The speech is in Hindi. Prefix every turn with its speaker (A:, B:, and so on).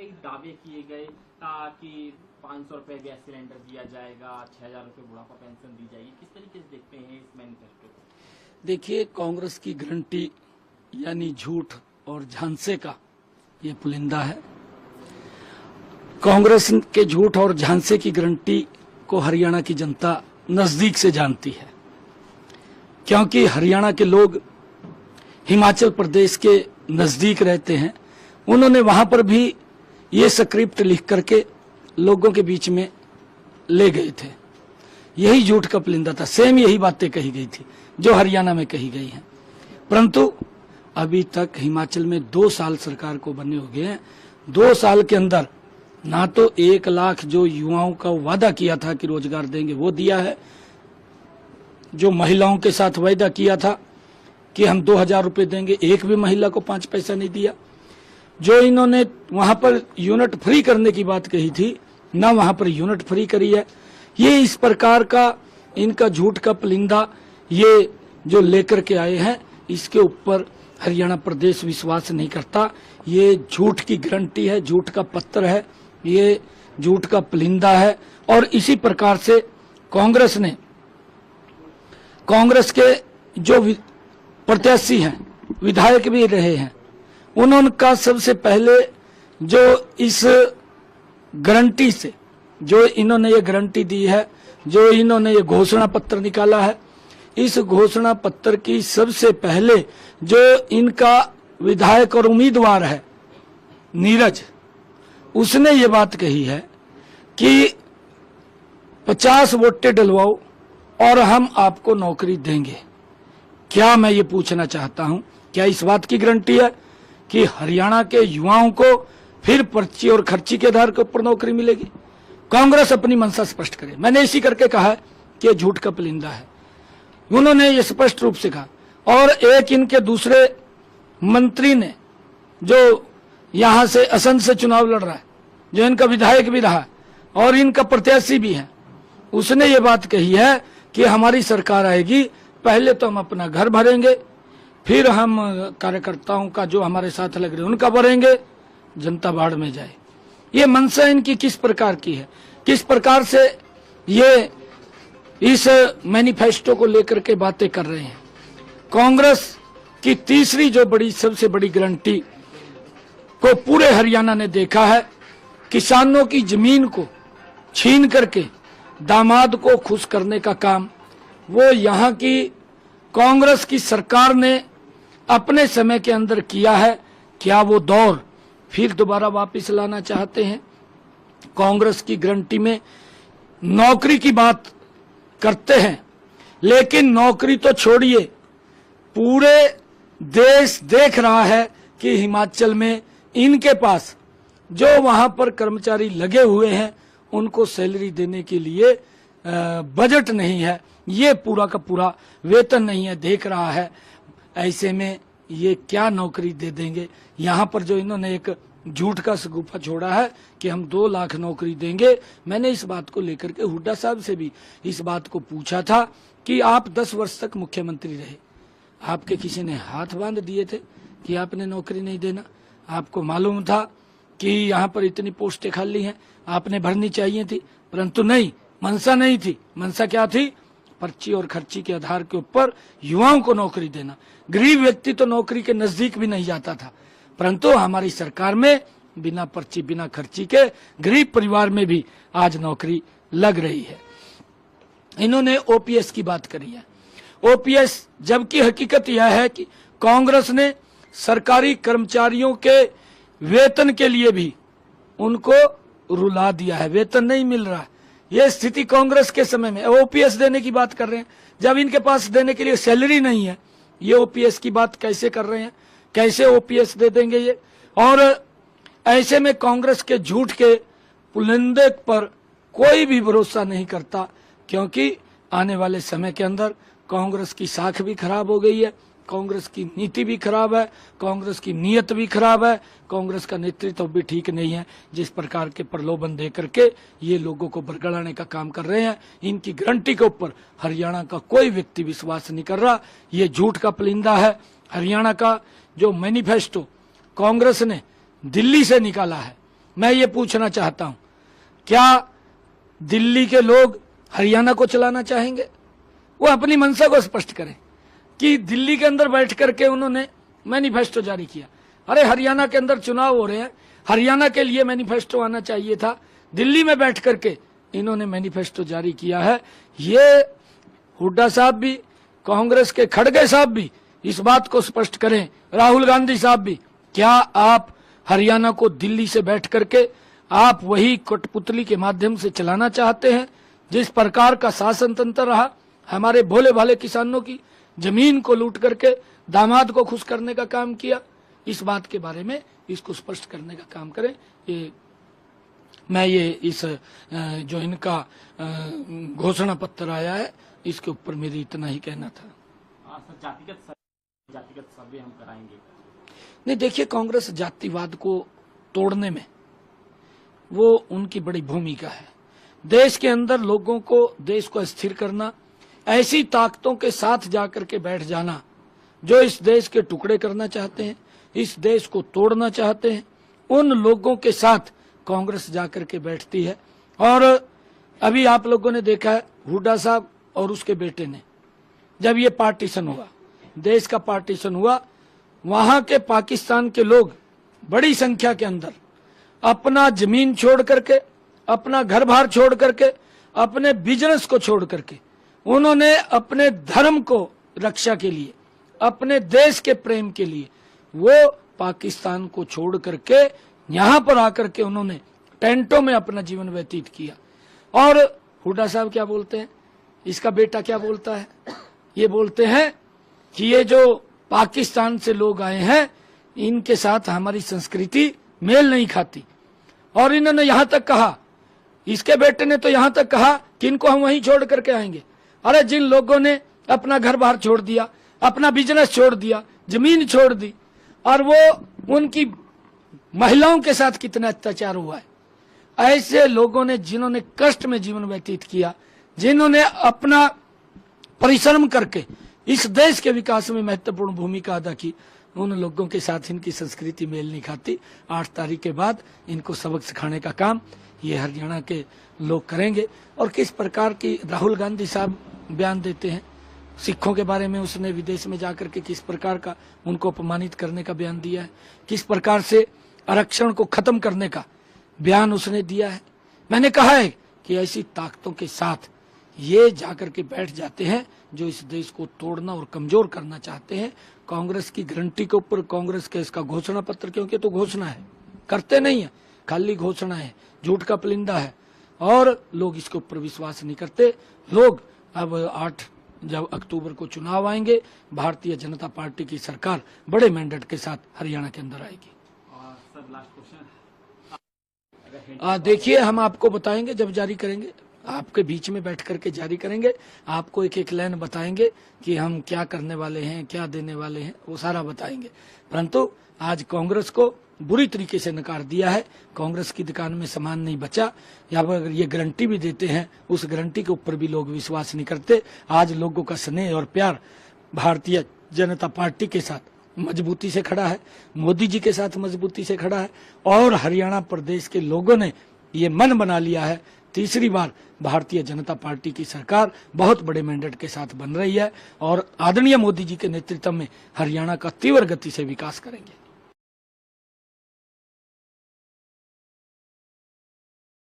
A: कई दावे किए गए कि 500 रुपए गैस सिलेंडर दिया जाएगा, 6,000 रुपए बुढ़ापा पेंशन दी जाएगी। किस तरीके से देखते हैं इस मैनिफेस्टो को?
B: देखिए, कांग्रेस की गारंटी यानी झूठ और झांसे का ये पुलिंदा है। कांग्रेस के झूठ और झांसे की गारंटी को हरियाणा की जनता नजदीक से जानती है, क्योंकि हरियाणा के लोग हिमाचल प्रदेश के नजदीक रहते हैं। उन्होंने वहां पर भी ये स्क्रिप्ट लिख करके लोगों के बीच में ले गए थे। यही झूठ का पुलिंदा था। सेम यही बातें कही गई थी जो हरियाणा में कही गई हैं, परंतु अभी तक हिमाचल में 2 साल सरकार को बने हो गए हैं। 2 साल के अंदर ना तो 1 लाख जो युवाओं का वादा किया था कि रोजगार देंगे वो दिया है, जो महिलाओं के साथ वायदा किया था कि हम 2,000 रुपए देंगे, एक भी महिला को 5 पैसा नहीं दिया। जो इन्होंने वहां पर यूनिट फ्री करने की बात कही थी, ना वहां पर यूनिट फ्री करी है। ये इस प्रकार का इनका झूठ का पुलिंदा ये जो लेकर के आए हैं, इसके ऊपर हरियाणा प्रदेश विश्वास नहीं करता। ये झूठ की गारंटी है, झूठ का पत्र है, ये झूठ का पुलिंदा है। और इसी प्रकार से कांग्रेस के जो प्रत्याशी हैं, विधायक भी रहे हैं, उनका सबसे पहले जो इस गारंटी से जो इन्होंने ये गारंटी दी है, जो इन्होंने ये घोषणा पत्र निकाला है, इस घोषणा पत्र की सबसे पहले जो इनका विधायक और उम्मीदवार है नीरज, उसने ये बात कही है कि 50 वोटें डलवाओ और हम आपको नौकरी देंगे। क्या मैं ये पूछना चाहता हूं, क्या इस बात की गारंटी है कि हरियाणा के युवाओं को फिर पर्ची और खर्ची के आधार के ऊपर नौकरी मिलेगी? कांग्रेस अपनी मंशा स्पष्ट करे। मैंने इसी करके कहा है कि झूठ का पुलिंदा है। उन्होंने ये स्पष्ट रूप से कहा। और एक इनके दूसरे मंत्री ने जो यहां से असंध से चुनाव लड़ रहा है, जो इनका विधायक भी रहा और इनका प्रत्याशी भी है, उसने ये बात कही है कि हमारी सरकार आएगी, पहले तो हम अपना घर भरेंगे, फिर हम कार्यकर्ताओं का जो हमारे साथ लग रहे हैं उनका भरेंगे, जनता बाढ़ में जाए। ये मंशा इनकी किस प्रकार की है, किस प्रकार से ये इस मैनिफेस्टो को लेकर के बातें कर रहे हैं। कांग्रेस की तीसरी जो सबसे बड़ी गारंटी को पूरे हरियाणा ने देखा है, किसानों की जमीन को छीन करके दामाद को खुश करने का काम वो यहाँ की कांग्रेस की सरकार ने अपने समय के अंदर किया है। क्या वो दौर फिर दोबारा वापस लाना चाहते हैं? कांग्रेस की गारंटी में नौकरी की बात करते हैं, लेकिन नौकरी तो छोड़िए, पूरे देश देख रहा है कि हिमाचल में इनके पास जो वहां पर कर्मचारी लगे हुए हैं उनको सैलरी देने के लिए बजट नहीं है, ये पूरा का पूरा वेतन नहीं है, देख रहा है। ऐसे में ये क्या नौकरी दे देंगे? यहाँ पर जो इन्होंने एक झूठ का सगुफा छोड़ा है कि हम 2 लाख नौकरी देंगे। मैंने इस बात को लेकर के हुड्डा साहब से भी इस बात को पूछा था कि आप 10 वर्ष तक मुख्यमंत्री रहे, आपके किसी ने हाथ बांध दिए थे कि आपने नौकरी नहीं देना? आपको मालूम था कि यहाँ पर इतनी पोस्टें खाली हैं, आपने भरनी चाहिए थी, परंतु नहीं, मंशा नहीं थी। मंशा क्या थी? पर्ची और खर्ची के आधार के ऊपर युवाओं को नौकरी देना। गरीब व्यक्ति तो नौकरी के नजदीक भी नहीं जाता था, परंतु हमारी सरकार में बिना पर्ची बिना खर्ची के गरीब परिवार में भी आज नौकरी लग रही है। इन्होंने ओपीएस की बात करी है। ओपीएस, जबकि हकीकत यह है कि कांग्रेस ने सरकारी कर्मचारियों के वेतन के लिए भी उनको रुला दिया है, वेतन नहीं मिल रहा है। ये स्थिति कांग्रेस के समय में ओपीएस देने की बात कर रहे हैं, जब इनके पास देने के लिए सैलरी नहीं है। ये ओपीएस की बात कैसे कर रहे हैं? कैसे ओपीएस दे देंगे ये? और ऐसे में कांग्रेस के झूठ के पुलिंदे पर कोई भी भरोसा नहीं करता, क्योंकि आने वाले समय के अंदर कांग्रेस की साख भी खराब हो गई है, कांग्रेस की नीति भी खराब है, कांग्रेस की नीयत भी खराब है, कांग्रेस का नेतृत्व भी ठीक नहीं है। जिस प्रकार के प्रलोभन दे करके ये लोगों को बरगलाने का काम कर रहे हैं, इनकी गारंटी के ऊपर हरियाणा का कोई व्यक्ति विश्वास नहीं कर रहा। ये झूठ का पुलिंदा है। हरियाणा का जो मैनिफेस्टो कांग्रेस ने दिल्ली से निकाला है, मैं ये पूछना चाहता हूं, क्या दिल्ली के लोग हरियाणा को चलाना चाहेंगे? वो अपनी मंशा को स्पष्ट करें कि दिल्ली के अंदर बैठ करके उन्होंने मैनिफेस्टो जारी किया। अरे हरियाणा के अंदर चुनाव हो रहे हैं, हरियाणा के लिए मैनिफेस्टो आना चाहिए था। दिल्ली में बैठ करके इन्होंने मैनिफेस्टो जारी किया है। ये हुड्डा साहब भी, कांग्रेस के खड़गे साहब भी इस बात को स्पष्ट करें, राहुल गांधी साहब भी, क्या आप हरियाणा को दिल्ली से बैठ करके आप वही कठपुतली के माध्यम से चलाना चाहते हैं? जिस प्रकार का शासन तंत्र रहा, हमारे भोले भाले किसानों की जमीन को लूट करके दामाद को खुश करने का काम किया, इस बात के बारे में इसको स्पष्ट करने का काम करें। ये इस जो इनका घोषणा पत्र आया है, इसके ऊपर मेरी इतना ही कहना था।
A: सर, जातिगत सर्वे हम कराएंगे?
B: नहीं, देखिए, कांग्रेस जातिवाद को तोड़ने में वो उनकी बड़ी भूमिका है। देश के अंदर लोगों को, देश को स्थिर करना, ऐसी ताकतों के साथ जाकर के बैठ जाना जो इस देश के टुकड़े करना चाहते हैं, इस देश को तोड़ना चाहते हैं, उन लोगों के साथ कांग्रेस जाकर के बैठती है। और अभी आप लोगों ने देखा है, हुड्डा साहब और उसके बेटे ने, जब ये पार्टीशन हुआ, देश का पार्टीशन हुआ, वहां के पाकिस्तान के लोग बड़ी संख्या के अंदर अपना जमीन छोड़ करके, अपना घर बार छोड़ करके, अपने बिजनेस को छोड़ करके, उन्होंने अपने धर्म को रक्षा के लिए, अपने देश के प्रेम के लिए वो पाकिस्तान को छोड़ करके यहां पर आकर के उन्होंने टेंटों में अपना जीवन व्यतीत किया। और हुड्डा साहब क्या बोलते हैं, इसका बेटा क्या बोलता है, ये बोलते हैं कि ये जो पाकिस्तान से लोग आए हैं, इनके साथ हमारी संस्कृति मेल नहीं खाती। और इन्होंने यहां तक कहा, इसके बेटे ने तो यहां तक कहा कि इनको हम वहीं छोड़ करके आएंगे। अरे जिन लोगों ने अपना घर बाहर छोड़ दिया, अपना बिजनेस छोड़ दिया, जमीन छोड़ दी, और वो उनकी महिलाओं के साथ कितना अत्याचार हुआ है, ऐसे लोगों ने, जिन्होंने कष्ट में जीवन व्यतीत किया, जिन्होंने अपना परिश्रम करके इस देश के विकास में महत्वपूर्ण भूमिका अदा की, उन लोगों के साथ इनकी संस्कृति मेल नहीं खाती। 8 तारीख के बाद इनको सबक सिखाने का काम ये हरियाणा के लोग करेंगे। और किस प्रकार की राहुल गांधी साहब बयान देते हैं सिखों के बारे में, उसने विदेश में जाकर के किस प्रकार का उनको अपमानित करने का बयान दिया है, किस प्रकार से आरक्षण को खत्म करने का बयान उसने दिया है। मैंने कहा है कि ऐसी ताकतों के साथ ये जाकर के बैठ जाते हैं जो इस देश को तोड़ना और कमजोर करना चाहते हैं। कांग्रेस की गारंटी के ऊपर कांग्रेस का इसका घोषणा पत्र, क्योंकि तो घोषणा है, करते नहीं है, खाली घोषणा है, झूठ का परिंदा है, और लोग इसके ऊपर विश्वास नहीं करते। लोग अब 8 जब अक्टूबर को चुनाव आएंगे, भारतीय जनता पार्टी की सरकार बड़े मैंडेट के साथ हरियाणा के अंदर आएगी।
A: सर, लास्ट क्वेश्चन,
B: देखिए, हम आपको बताएंगे जब जारी करेंगे, आपके बीच में बैठ करके जारी करेंगे, आपको एक एक लाइन बताएंगे कि हम क्या करने वाले हैं, क्या देने वाले हैं, वो सारा बताएंगे। परंतु आज कांग्रेस को बुरी तरीके से नकार दिया है, कांग्रेस की दुकान में सामान नहीं बचा, या अगर ये गारंटी भी देते हैं, उस गारंटी के ऊपर भी लोग विश्वास नहीं करते। आज लोगों का स्नेह और प्यार भारतीय जनता पार्टी के साथ मजबूती से खड़ा है, मोदी जी के साथ मजबूती से खड़ा है, और हरियाणा प्रदेश के लोगों ने ये मन बना लिया है, तीसरी बार भारतीय जनता पार्टी की सरकार बहुत बड़े मैंडेट के साथ बन रही है, और आदरणीय मोदी जी के नेतृत्व में हरियाणा का तीव्र गति से विकास करेंगे।